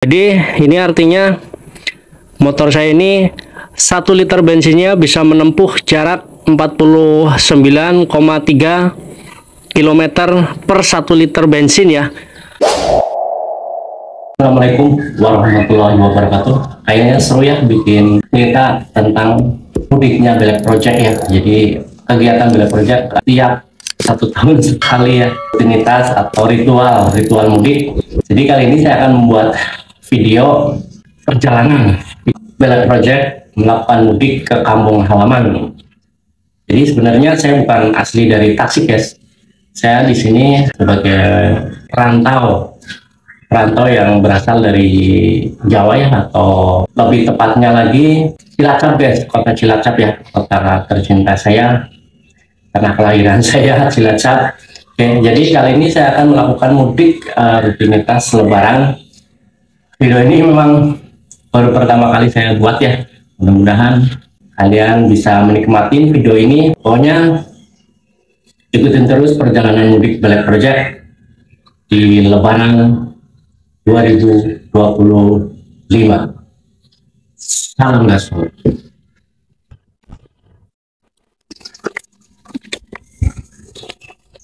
Jadi ini artinya motor saya ini 1 liter bensinnya bisa menempuh jarak 49,3 kilometer per 1 liter bensin ya. Assalamualaikum warahmatullahi wabarakatuh. Kayaknya seru ya bikin cerita tentang mudiknya Belek Project ya. Jadi kegiatan Belek Project tiap 1 tahun sekali ya, rutinitas atau ritual mudik. Jadi kali ini saya akan membuat video perjalanan Belek Project melakukan mudik ke kampung halaman. Jadi sebenarnya saya bukan asli dari Tasik guys. Saya di sini sebagai perantau yang berasal dari Jawa ya, atau lebih tepatnya lagi Cilacap guys, kota Cilacap ya, kota tercinta saya karena kelahiran saya Cilacap. Oke, jadi kali ini saya akan melakukan mudik rutinitas Lebaran. Video ini memang baru pertama kali saya buat ya, mudah-mudahan kalian bisa menikmati video ini. Pokoknya ikutin terus perjalanan mudik Belek Project di Lebaran 2025. Salam gaspol.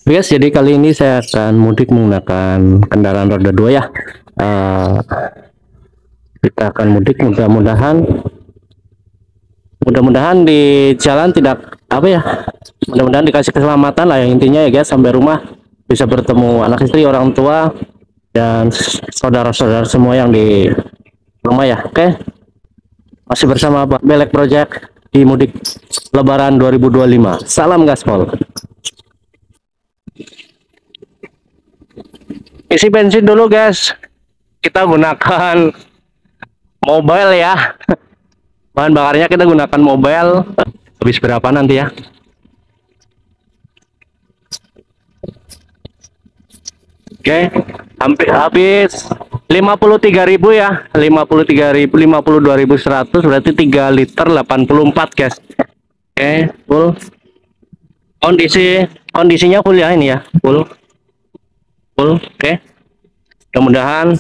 Guys, jadi kali ini saya akan mudik menggunakan kendaraan roda 2 ya. Kita akan mudik, mudah-mudahan di jalan tidak mudah-mudahan dikasih keselamatan lah, yang intinya ya guys, sampai rumah bisa bertemu anak istri, orang tua dan saudara-saudara semua yang di rumah ya. Oke, masih bersama Belek Project di mudik Lebaran 2025. Salam gaspol. Isi bensin dulu guys, kita gunakan mobile ya. Bahan bakarnya kita gunakan mobile. Habis berapa nanti ya? Oke, hampir habis 53.000 ya, 53.000, 52.100, berarti 3 liter 84 guys. Oke, full. Kondisinya full ya, ini ya, full. Oke. Mudah-mudahan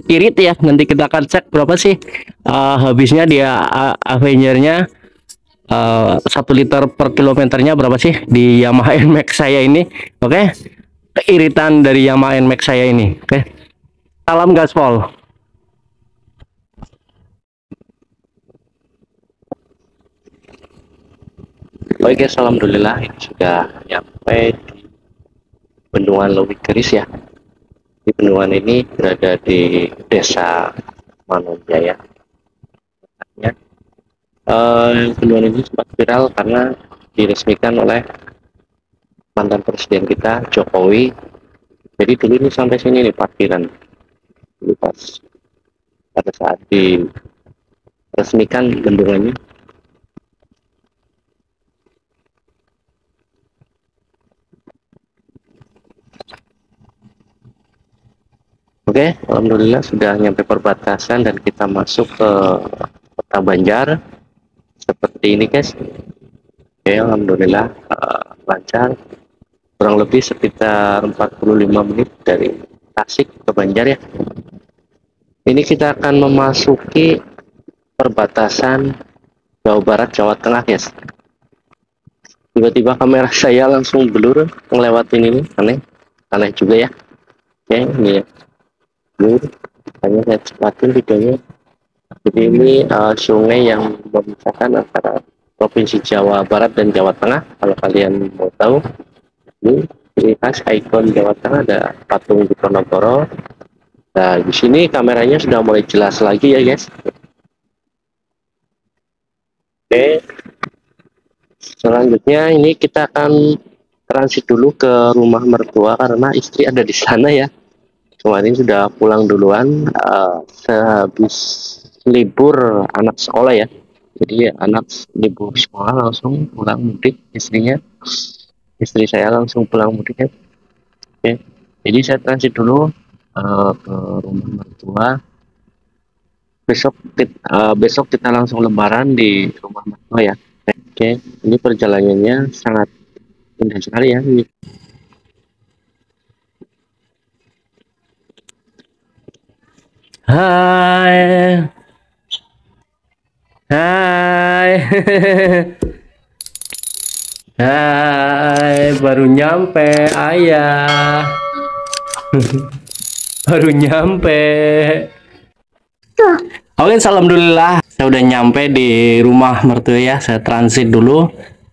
irit ya. Nanti kita akan cek berapa sih habisnya dia Avengernya, 1 liter per kilometernya berapa sih di Yamaha NMAX saya ini. Oke, keiritan dari Yamaha NMAX saya ini. Oke, salam gaspol. Oke guys, alhamdulillah ini sudah nyampe di Bendungan Leuwih Keris ya. Di bendungan ini berada di desa Manonjaya. Bendungan ini sempat viral karena diresmikan oleh mantan presiden kita Jokowi. Jadi dulu ini sampai sini nih parkiran, dulu pas pada saat diresmikan bendungan ini. Oke, alhamdulillah sudah nyampe perbatasan dan kita masuk ke Kota Banjar seperti ini guys. Oke, alhamdulillah lancar, kurang lebih sekitar 45 menit dari Tasik ke Banjar ya. Ini kita akan memasuki perbatasan Jawa Barat Jawa Tengah guys. Tiba-tiba kamera saya langsung blur ngelewatin ini, aneh juga ya. Oke, ini ya, hanya saya cepatin videonya. Jadi ini sungai yang memisahkan antara Provinsi Jawa Barat dan Jawa Tengah. Kalau kalian mau tahu, ini ciri khas ikon Jawa Tengah ada patung Diponegoro. Nah, di sini kameranya sudah mulai jelas lagi ya guys. Oke, selanjutnya ini kita akan transit dulu ke rumah mertua karena istri ada di sana ya. Kemarin sudah pulang duluan sehabis libur anak sekolah ya. Jadi anak libur sekolah langsung pulang mudik, istri saya langsung pulang mudik ya. Oke, jadi saya transit dulu ke rumah mertua. Besok kita langsung lebaran di rumah mertua ya. Oke, ini perjalanannya sangat indah sekali ya. Hai. Hai. Hai, baru nyampe ayah. Baru nyampe. Oke, alhamdulillah saya udah nyampe di rumah mertua ya. Saya transit dulu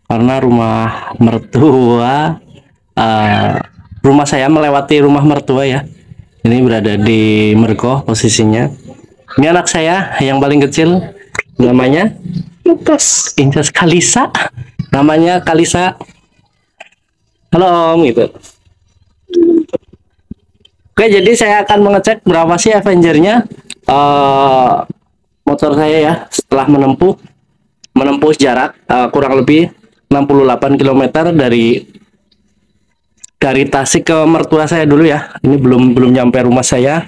karena rumah mertua rumah saya melewati rumah mertua ya. Ini berada di Mergo posisinya. Ini anak saya yang paling kecil, namanya Inces Kalisa. Namanya Kalisa. Halo Om gitu. Oke, jadi saya akan mengecek berapa sih Avengernya motor saya ya setelah menempuh jarak kurang lebih 68 km dari Tasik ke mertua saya dulu ya. Ini belum nyampe rumah saya.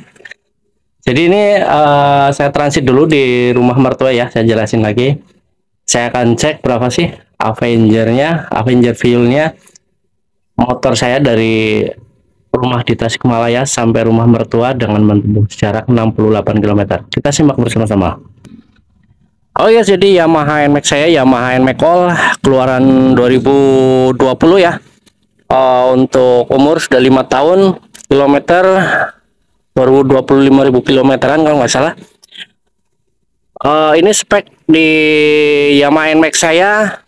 Jadi ini saya transit dulu di rumah mertua ya. Saya jelasin lagi. Saya akan cek berapa sih Avenger fuelnya motor saya dari rumah di Tasikmalaya sampai rumah mertua dengan menempuh jarak 68 km. Kita simak bersama-sama. Oh ya, jadi Yamaha NMAX saya Yamaha NMAX All keluaran 2020 ya. Untuk umur sudah 5 tahun, kilometer baru 25.000 kilometeran kalau nggak salah. Ini spek di Yamaha NMAX saya.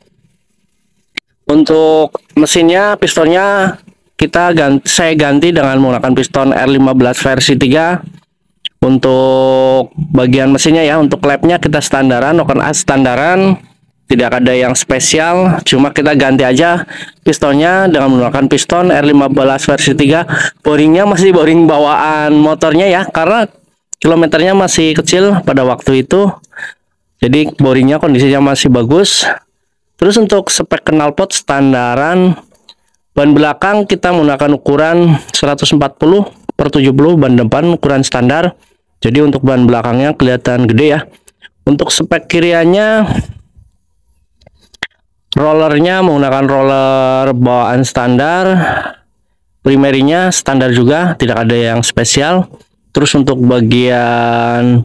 Untuk mesinnya, pistonnya saya ganti dengan menggunakan piston R15 versi 3. Untuk bagian mesinnya ya, untuk labnya kita standaran, Oken A standaran, tidak ada yang spesial, cuma kita ganti aja pistonnya dengan menggunakan piston R15 versi 3. Boringnya masih boring bawaan motornya ya, karena kilometernya masih kecil pada waktu itu, jadi boringnya kondisinya masih bagus. Terus untuk spek knalpot standaran, ban belakang kita menggunakan ukuran 140/70, ban depan ukuran standar. Jadi untuk ban belakangnya kelihatan gede ya. Untuk spek kiriannya, rollernya menggunakan roller bawaan standar, primerinya standar juga, tidak ada yang spesial. Terus untuk bagian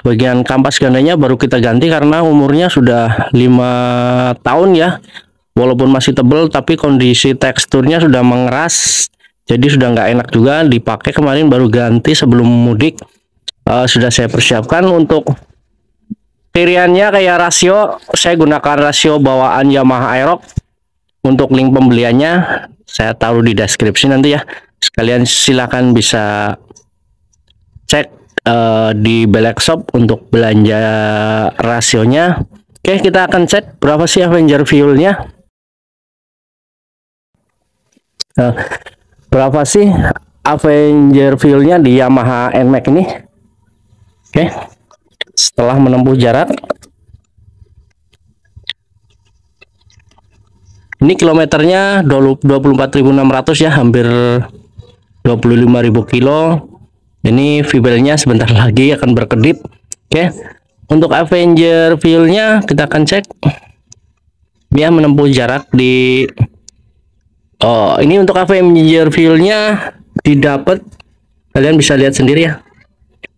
bagian kampas gandanya baru kita ganti karena umurnya sudah 5 tahun ya. Walaupun masih tebal tapi kondisi teksturnya sudah mengeras, jadi sudah nggak enak juga dipakai. Kemarin baru ganti sebelum mudik. Sudah saya persiapkan. Untuk kiriannya kayak rasio, saya gunakan rasio bawaan Yamaha Aerox. Untuk link pembeliannya saya taruh di deskripsi nanti ya. Sekalian silakan bisa cek di Belek Shop untuk belanja rasionya. Oke, kita akan cek berapa sih Avenger fuelnya. Berapa sih Avenger fuelnya di Yamaha NMAX ini? Oke, setelah menempuh jarak, ini kilometernya 24.600 ya, hampir 25.000 kilo. Ini fuelnya sebentar lagi akan berkedip. Oke, untuk Avenger fuelnya kita akan cek dia menempuh jarak di ini untuk Avenger fuelnya didapat, kalian bisa lihat sendiri ya.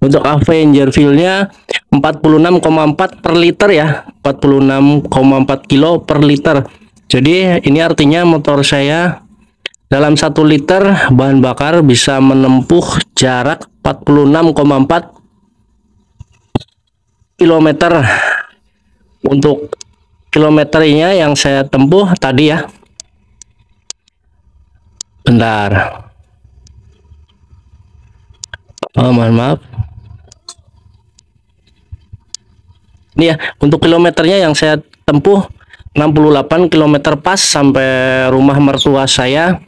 Untuk Avenger fuelnya 46,4 per liter ya, 46,4 kilo per liter. Jadi ini artinya motor saya dalam 1 liter bahan bakar bisa menempuh jarak 46,4 kilometer. Untuk kilometernya yang saya tempuh tadi ya, bentar, mohon maaf. Ini ya, untuk kilometernya yang saya tempuh 68 km pas sampai rumah mertua saya.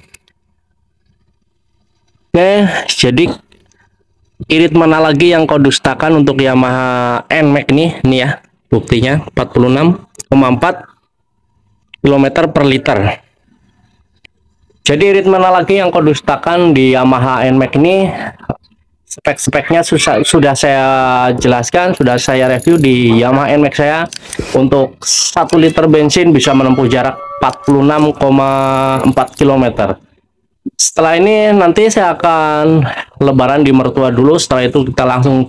Oke, jadi irit mana lagi yang kau dustakan untuk Yamaha NMAX ini ya, buktinya 46,4 km per liter. Jadi irit mana lagi yang kau dustakan di Yamaha NMAX ini. Spek-speknya sudah saya jelaskan, sudah saya review di Yamaha NMAX saya. Untuk 1 liter bensin bisa menempuh jarak 46,4 km. Setelah ini nanti saya akan lebaran di mertua dulu. Setelah itu kita langsung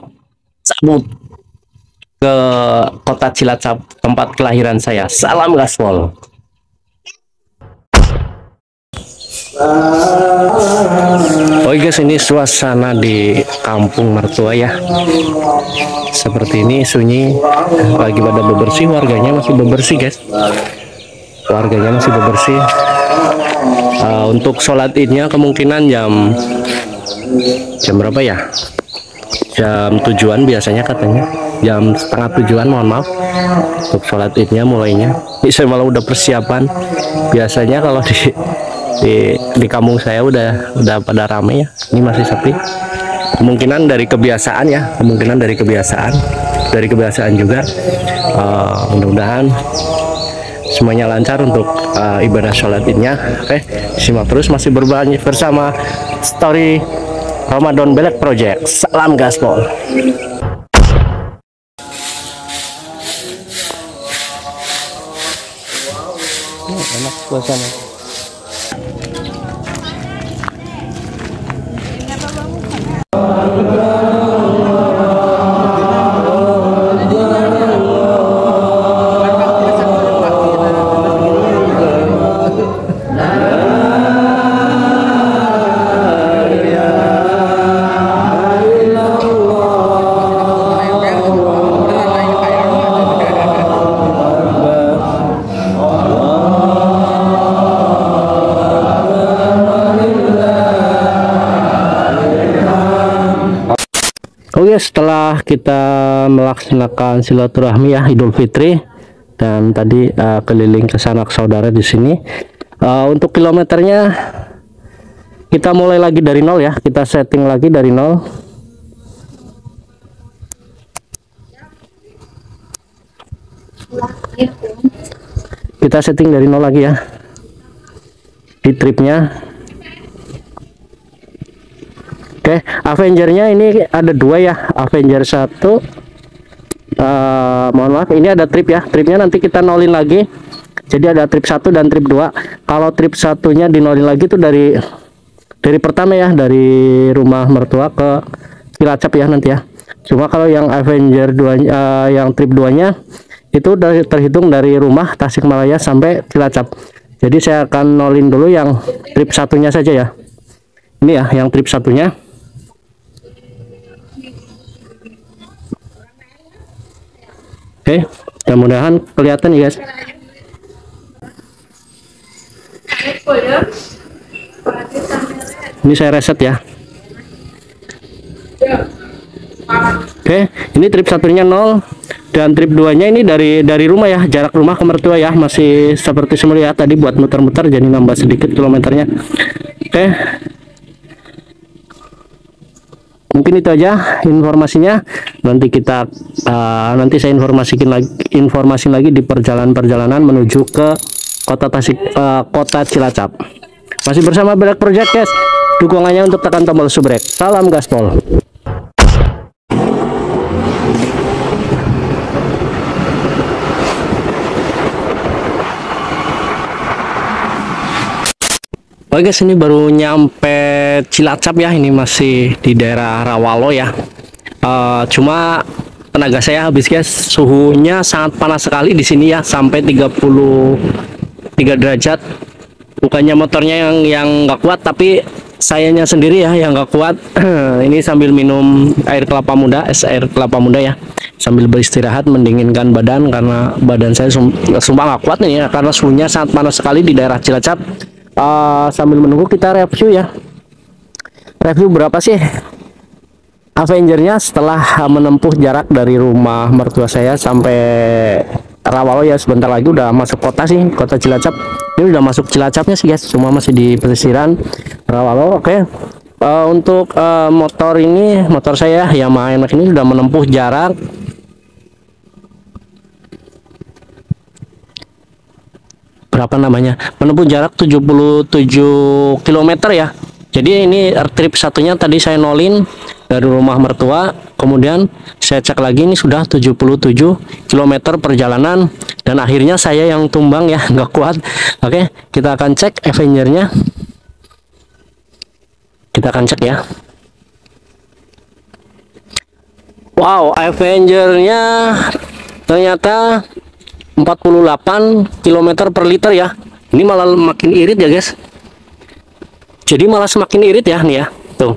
cabut ke kota Cilacap, tempat kelahiran saya. Salam gaspol. Oh guys, ini suasana di kampung mertua ya. Seperti ini sunyi, lagi pada bebersih, warganya masih bebersih guys. Warganya masih bebersih. Untuk sholat idnya kemungkinan jam berapa ya? Jam 7-an biasanya katanya. Jam setengah 7-an, mohon maaf. Untuk sholat idnya mulainya. Ini saya malah udah persiapan. Biasanya kalau di kampung saya udah pada rame ya. Ini masih sepi. Kemungkinan dari kebiasaan ya. Kemungkinan dari kebiasaan juga. Mudah-mudahan semuanya lancar untuk ibadah sholat idnya. Oke, simak terus masih bersama story Ramadan Belek Project. Salam gaspol. Enak suasana. Oke, setelah kita melaksanakan silaturahmi ya Idul Fitri dan tadi keliling ke sanak saudara di sini, untuk kilometernya kita mulai lagi dari nol ya, kita setting lagi dari nol. Kita setting dari nol lagi ya di tripnya. Oke, Avengernya ini ada dua ya, Avenger 1. Mohon maaf, ini ada trip ya. Tripnya nanti kita nolin lagi. Jadi ada trip 1 dan trip 2. Kalau trip satunya dinolin lagi tuh dari pertama ya, dari rumah mertua ke Cilacap ya nanti ya. Cuma kalau yang Avenger 2 yang trip 2-nya itu terhitung dari rumah Tasikmalaya sampai Cilacap. Jadi saya akan nolin dulu yang trip satunya saja ya. Ini ya yang trip satunya. Oke, mudah-mudahan kelihatan ya guys. Ini saya reset ya. Oke, ini trip satunya 0 dan trip 2-nya ini dari rumah ya, jarak rumah ke mertua ya, masih seperti semula ya tadi buat muter-muter jadi nambah sedikit kilometernya. Oke. Mungkin itu aja informasinya. Nanti saya informasi lagi di perjalanan menuju ke kota Cilacap. Masih bersama Belek Project guys. Dukungannya untuk tekan tombol subrek. Salam gaspol. Oke guys, ini baru nyampe Cilacap ya, ini masih di daerah Rawalo ya. Cuma tenaga saya habis guys, suhunya sangat panas sekali di sini ya, sampai 33 derajat. Bukannya motornya yang nggak kuat, tapi sayanya sendiri ya yang nggak kuat. Ini sambil minum air kelapa muda, es air kelapa muda ya, sambil beristirahat mendinginkan badan karena badan saya sumpah nggak kuat nih ya, karena suhunya sangat panas sekali di daerah Cilacap. Sambil menunggu kita review ya, review berapa sih Avengernya setelah menempuh jarak dari rumah mertua saya sampai Rawalo ya. Sebentar lagi udah masuk kota sih, kota Cilacap. Ini udah masuk Cilacapnya sih guys, cuma masih di pesisiran Rawalo. Oke. Untuk motor saya Yamaha NMAX ini sudah menempuh jarak berapa namanya, menempuh jarak 77 km ya. Jadi ini trip satunya tadi saya nolin dari rumah mertua, kemudian saya cek lagi ini sudah 77 km perjalanan dan akhirnya saya yang tumbang ya, nggak kuat. Oke, kita akan cek Avengernya. Kita akan cek ya. Wow, Avenger-nya ternyata 48 km per liter ya. Ini malah makin irit ya guys. Jadi malah semakin irit ya nih ya. Tuh.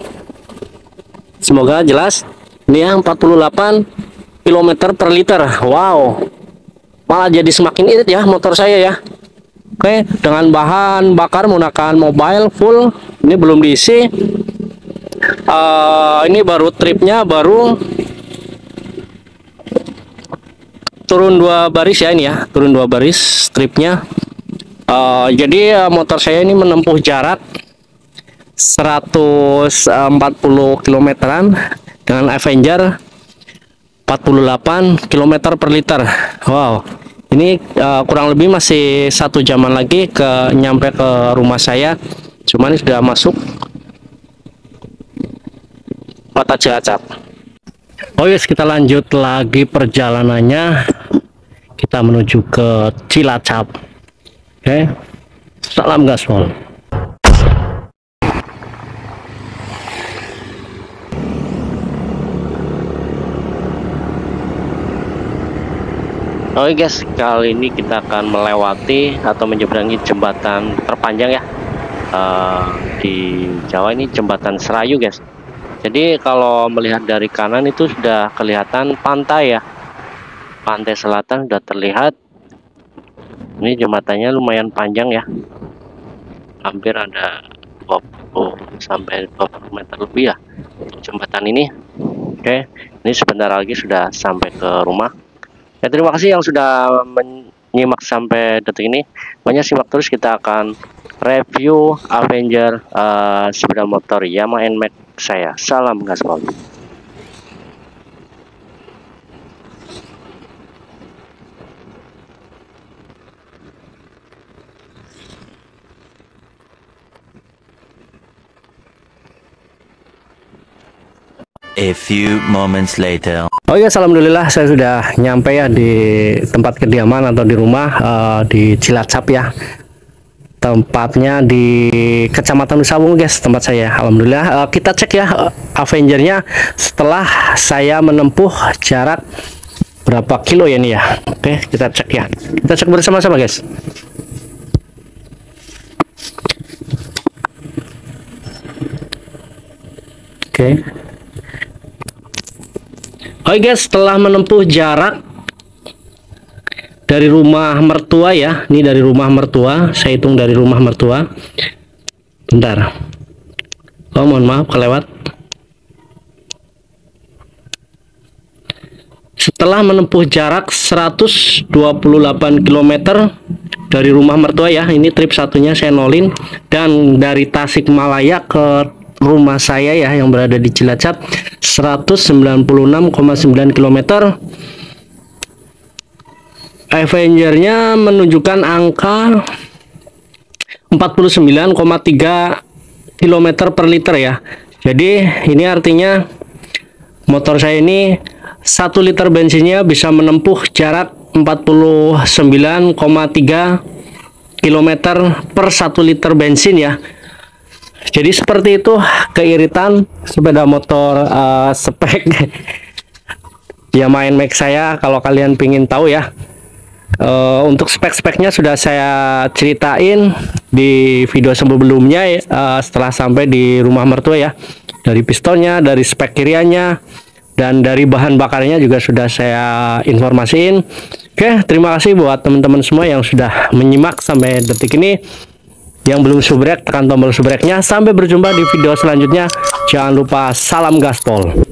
Semoga jelas. Ini ya 48 km per liter. Wow. Malah jadi semakin irit ya motor saya ya. Oke, dengan bahan bakar menggunakan mobile full. Ini belum diisi. Ini baru tripnya baru turun 2 baris ya ini ya, turun 2 baris stripnya. Jadi motor saya ini menempuh jarak 140 kilometeran dengan Avenger 48 km per liter. Wow, ini kurang lebih masih 1 jaman lagi nyampe ke rumah saya. Cuman sudah masuk kota Cilacap. Oh yes, kita lanjut lagi perjalanannya. Kita menuju ke Cilacap. Oke. Salam gaspol. Oke guys, kali ini kita akan melewati atau menyeberangi jembatan terpanjang ya di Jawa, ini jembatan Serayu guys. Jadi kalau melihat dari kanan itu sudah kelihatan pantai ya, pantai selatan sudah terlihat. Ini jembatannya lumayan panjang ya, hampir ada 20 sampai 20 meter lebih ya untuk jembatan ini. Oke, ini sebentar lagi sudah sampai ke rumah ya. Terima kasih yang sudah menyimak sampai detik ini. Banyak simak terus, kita akan review Avenger sepeda motor Yamaha NMAX saya. Salam gaspol. A few moments later. Oh ya, alhamdulillah saya sudah nyampe ya di tempat kediaman atau di rumah di Cilacap ya. Tempatnya di Kecamatan Nusawung guys, tempat saya. Alhamdulillah. Kita cek ya Avengernya setelah saya menempuh jarak berapa kilo ya ini ya. Oke, kita cek ya. Kita cek bersama-sama guys. Oke. Oke guys, setelah menempuh jarak dari rumah mertua ya, ini dari rumah mertua, saya hitung dari rumah mertua. Bentar. Oh, mohon maaf kelewat. Setelah menempuh jarak 128 km dari rumah mertua ya, ini trip satunya saya nolin, dan dari Tasikmalaya ke rumah saya ya yang berada di Cilacap 196,9 km. Avengernya menunjukkan angka 49,3 km per liter ya. Jadi ini artinya motor saya ini 1 liter bensinnya bisa menempuh jarak 49,3 km per 1 liter bensin ya. Jadi seperti itu keiritan sepeda motor spek Yamaha NMAX saya. Kalau kalian pingin tahu ya, untuk spek-speknya sudah saya ceritain di video sebelumnya setelah sampai di rumah mertua ya. Dari pistonnya, dari spek kiriannya, dan dari bahan bakarnya juga sudah saya informasiin. Oke, terima kasih buat teman-teman semua yang sudah menyimak sampai detik ini. Yang belum subrek, tekan tombol subreknya. Sampai berjumpa di video selanjutnya. Jangan lupa salam gaspol.